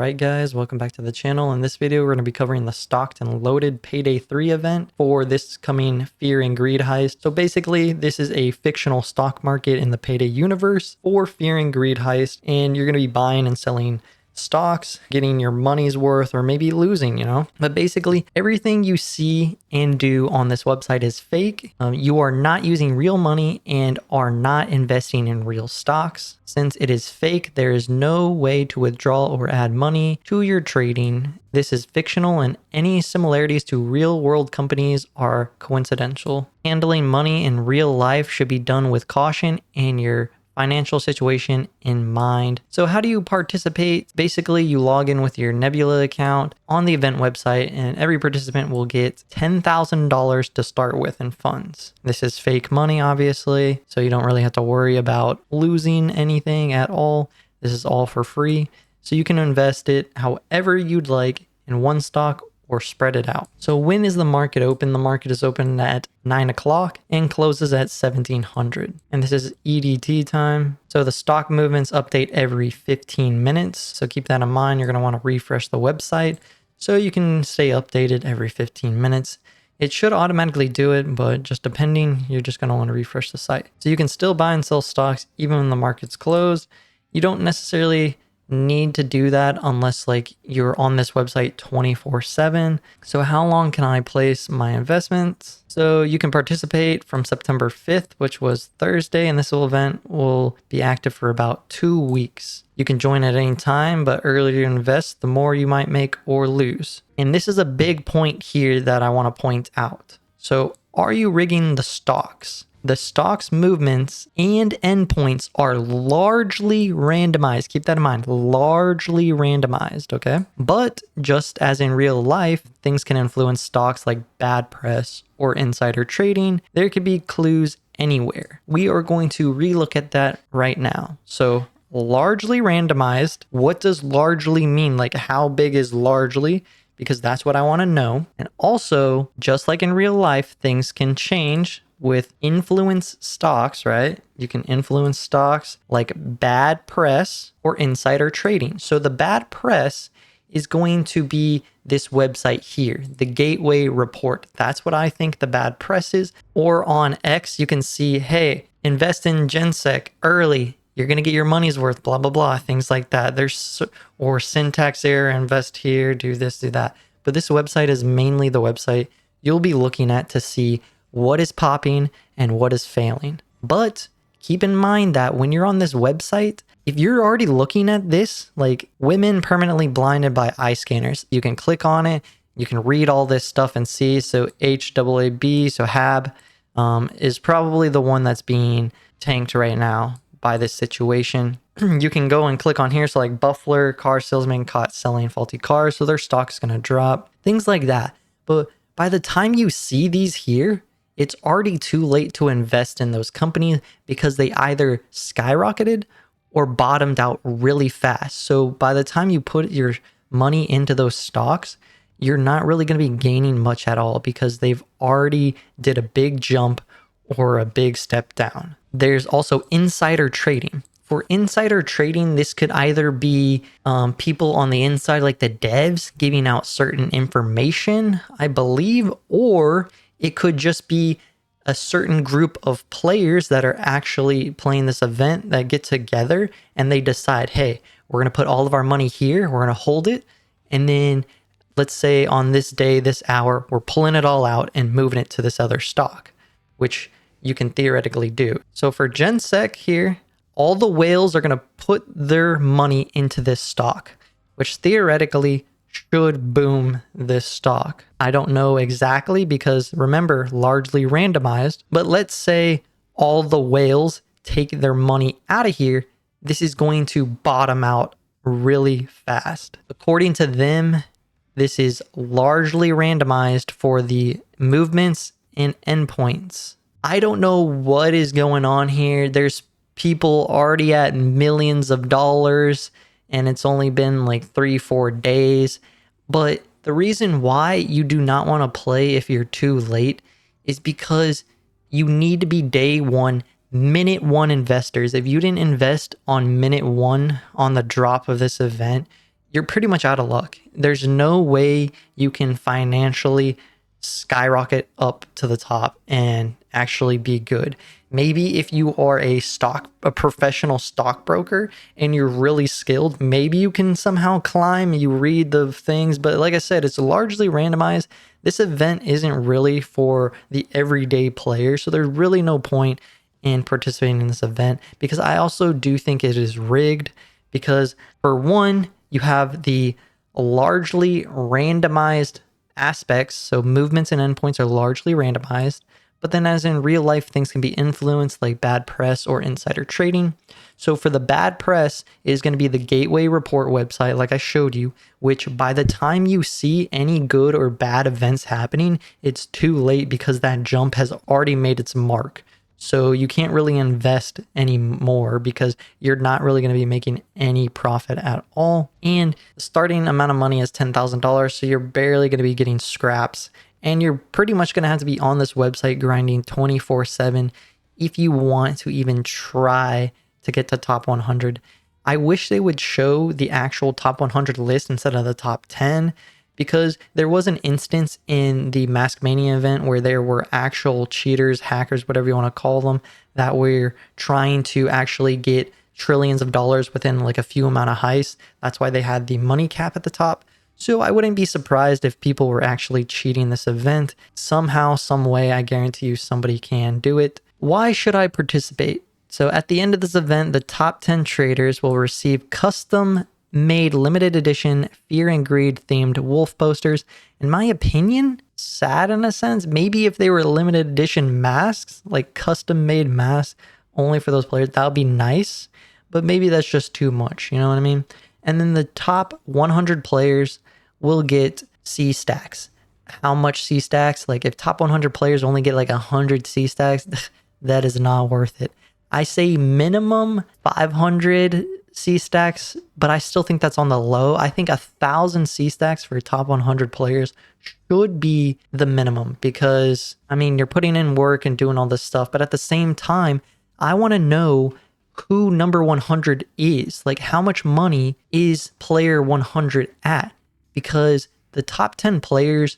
Alright guys, welcome back to the channel. In this video, we're going to be covering the stocked and loaded Payday 3 event for this coming Fear and Greed heist. So basically, this is a fictional stock market in the Payday universe for Fear and Greed heist, and you're going to be buying and selling stocks, getting your money's worth, or maybe losing, But basically, everything you see and do on this website is fake. You are not using real money and are not investing in real stocks. Since it is fake, there is no way to withdraw or add money to your trading. This is fictional, and any similarities to real world companies are coincidental. Handling money in real life should be done with caution and your financial situation in mind. So how do you participate? Basically, you log in with your Nebula account on the event website, and every participant will get $10,000 to start with in funds. This is fake money, obviously, so you don't really have to worry about losing anything at all. This is all for free, so you can invest it however you'd like in one stock or spread it out. So when is the market open? The market is open at 9 o'clock and closes at 1700. And this is EDT time. So the stock movements update every 15 minutes. So keep that in mind. You're going to want to refresh the website so you can stay updated every 15 minutes. It should automatically do it, but just depending, you're just going to want to refresh the site. So you can still buy and sell stocks even when the market's closed. You don't necessarily need to do that unless you're on this website 24/7. So how long can I place my investments? So you can participate from September 5th, which was Thursday, and this event will be active for about 2 weeks. You can join at any time, but earlier you invest, the more you might make or lose. And this is a big point here that I want to point out. So are you rigging the stocks? The stock's movements and endpoints are largely randomized. Keep that in mind, largely randomized, okay? But just as in real life, things can influence stocks like bad press or insider trading. There could be clues anywhere. We are going to relook at that right now. So largely randomized, what does largely mean? How big is largely? Because that's what I want to know. And also, just like in real life, things can change with influence stocks, right? You can influence stocks like bad press or insider trading. So the bad press is going to be this website here, the Gateway Report. That's what I think the bad press is. Or on X, you can see, hey, invest in Gensec early. You're going to get your money's worth, blah, blah, blah, things like that. Or syntax error, invest here, do this, do that. But this website is mainly the website you'll be looking at to see what is popping and what is failing. But keep in mind that when you're on this website, if you're already looking at this, like women permanently blinded by eye scanners, you can click on it, you can read all this stuff and see. So HAAB, so HAB, is probably the one that's being tanked right now by this situation. You can go and click on here. So like Buffler, car salesman caught selling faulty cars, so their stock's gonna drop, things like that. But by the time you see these here, it's already too late to invest in those companies because they either skyrocketed or bottomed out really fast. So by the time you put your money into those stocks, you're not really going to be gaining much at all because they've already did a big jump or a big step down. There's also insider trading. For insider trading, this could either be people on the inside, like the devs, giving out certain information, I believe, or it could just be a certain group of players that are actually playing this event that get together and they decide, hey, we're going to put all of our money here, we're going to hold it, and then let's say on this day, this hour, we're pulling it all out and moving it to this other stock, which you can theoretically do. So for Gensec here, all the whales are going to put their money into this stock, which theoretically should boom this stock. I don't know exactly because remember, largely randomized, but let's say all the whales take their money out of here. This is going to bottom out really fast. According to them, this is largely randomized for the movements and endpoints. I don't know what is going on here. There's people already at millions of dollars and it's only been like 3-4 days. But the reason why you do not want to play if you're too late is because you need to be day one, minute one investors. If you didn't invest on minute one on the drop of this event, you're pretty much out of luck. There's no way you can financially skyrocket up to the top and actually be good. Maybe if you are a professional stockbroker and you're really skilled, maybe you can somehow climb, you read the things, but like I said, it's largely randomized. This event isn't really for the everyday player, so there's really no point in participating in this event, because I also do think it is rigged, because for one, you have the largely randomized aspects. So movements and endpoints are largely randomized, but then as in real life, things can be influenced, like bad press or insider trading. So for the bad press is going to be the gateway report website, like I showed you, which by the time you see any good or bad events happening, it's too late because that jump has already made its mark. So you can't really invest anymore because you're not really going to be making any profit at all. And the starting amount of money is $10,000. So you're barely going to be getting scraps. And you're pretty much going to have to be on this website grinding 24/7 if you want to even try to get to top 100. I wish they would show the actual top 100 list instead of the top 10. Because there was an instance in the Mask Mania event where there were actual cheaters, hackers, whatever you want to call them, that were trying to actually get trillions of dollars within like a few amount of heists. That's why they had the money cap at the top. So I wouldn't be surprised if people were actually cheating this event. Somehow, some way, I guarantee you somebody can do it. Why should I participate? So at the end of this event, the top 10 traders will receive custom made limited edition fear and greed themed wolf posters. In my opinion, sad in a sense. Maybe if they were limited edition masks, like custom made masks only for those players, that would be nice, but maybe that's just too much, you know what I mean? And then the top 100 players will get C stacks. How much C stacks? Like if top 100 players only get like 100 C stacks, that is not worth it. I say minimum 500 C stacks, but I still think that's on the low. I think 1,000 C stacks for top 100 players should be the minimum, because I mean, you're putting in work and doing all this stuff, but at the same time, I want to know who number 100 is. Like how much money is player 100 at? Because the top 10 players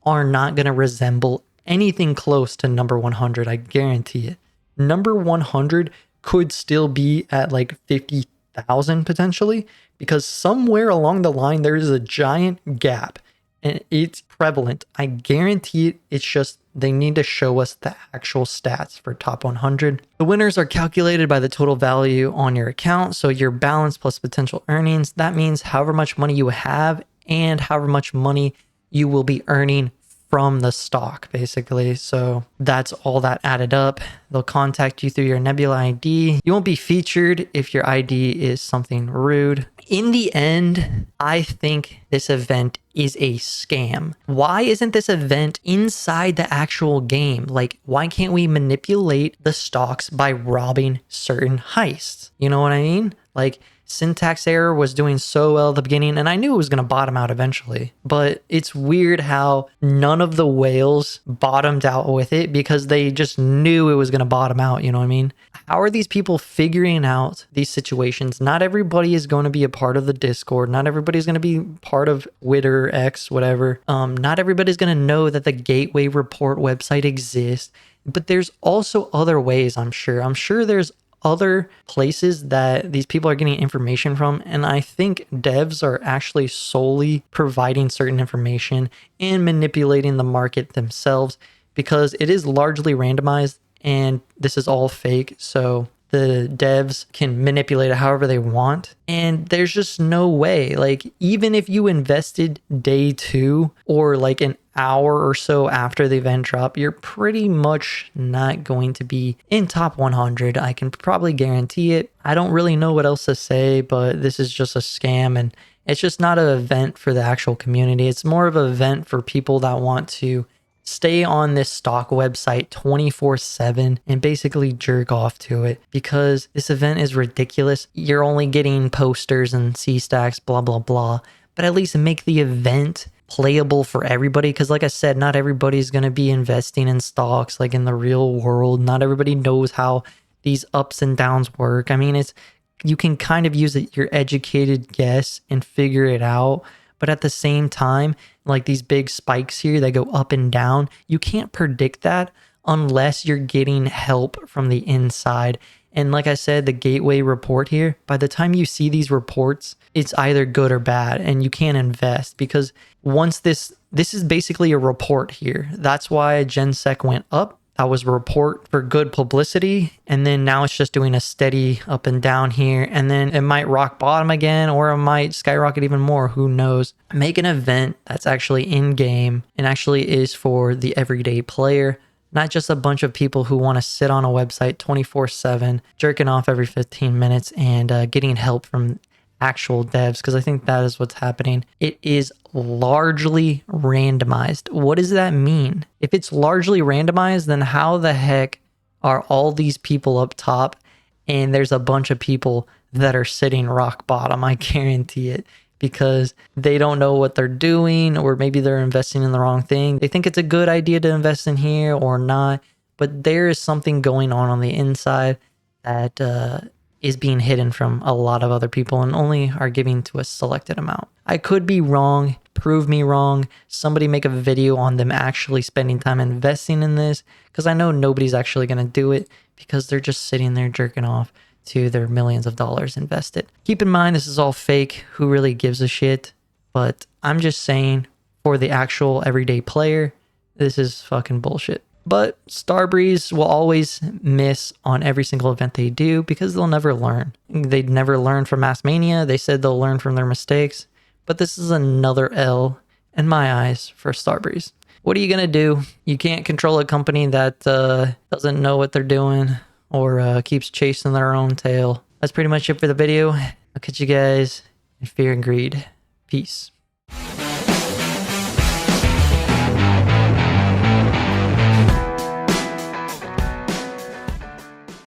are not going to resemble anything close to number 100. I guarantee it. Number 100 could still be at like 50,000 potentially, because somewhere along the line there is a giant gap and it's prevalent. I guarantee it. It's just they need to show us the actual stats for top 100. The winners are calculated by the total value on your account. So your balance plus potential earnings. That means however much money you have and however much money you will be earning from the stock, basically. So that's all that added up. They'll contact you through your Nebula ID. You won't be featured if your ID is something rude. In the end, I think this event is a scam. Why isn't this event inside the actual game? Like, why can't we manipulate the stocks by robbing certain heists? You know what I mean? Like, syntax error was doing so well at the beginning, and I knew it was going to bottom out eventually, but it's weird how none of the whales bottomed out with it because they just knew it was going to bottom out. You know what I mean? How are these people figuring out these situations? Not everybody is going to be a part of the Discord. Not everybody's going to be part of Twitter, X, whatever. Not everybody's going to know that the gateway report website exists, but there's also other ways. I'm sure there's other places that these people are getting information from, and I think devs are actually solely providing certain information and manipulating the market themselves, because it is largely randomized and this is all fake. So the devs can manipulate it however they want, and there's just no way. Like, even if you invested day 2 or like an hour or so after the event drop, you're pretty much not going to be in top 100. I can probably guarantee it. I don't really know what else to say, but this is just a scam, and it's just not an event for the actual community. It's more of an event for people that want to stay on this stock website 24/7 and basically jerk off to it, because this event is ridiculous. You're only getting posters and C stacks, blah, blah, blah, but at least make the event playable for everybody. Because like I said, not everybody's going to be investing in stocks like in the real world. Not everybody knows how these ups and downs work. I mean, it's you can kind of use your educated guess and figure it out. But at the same time, like these big spikes here that go up and down, you can't predict that unless you're getting help from the inside. And like I said, the gateway report here, by the time you see these reports, it's either good or bad, and you can't invest because once this is basically a report here. That's why GenSec went up. That was a report for good publicity. And then now it's just doing a steady up and down here. And then it might rock bottom again, or it might skyrocket even more. Who knows? Make an event that's actually in game and actually is for the everyday player, not just a bunch of people who want to sit on a website 24/7, jerking off every 15 minutes and getting help from actual devs, because I think that is what's happening. It is largely randomized. What does that mean? If it's largely randomized, then how the heck are all these people up top and there's a bunch of people that are sitting rock bottom? I guarantee it, because they don't know what they're doing, or maybe they're investing in the wrong thing. They think it's a good idea to invest in here or not, but there is something going on the inside that is being hidden from a lot of other people and only are giving to a selected amount. I could be wrong. Prove me wrong. Somebody make a video on them actually spending time investing in this, because I know nobody's actually going to do it because they're just sitting there jerking off to their millions of dollars invested. Keep in mind, this is all fake. Who really gives a shit? But I'm just saying, for the actual everyday player, this is fucking bullshit. But Starbreeze will always miss on every single event they do because they'll never learn. They'd never learn from Mass Mania. They said they'll learn from their mistakes. But this is another L in my eyes for Starbreeze. What are you going to do? You can't control a company that doesn't know what they're doing or keeps chasing their own tail. That's pretty much it for the video. I'll catch you guys in Fear and Greed. Peace.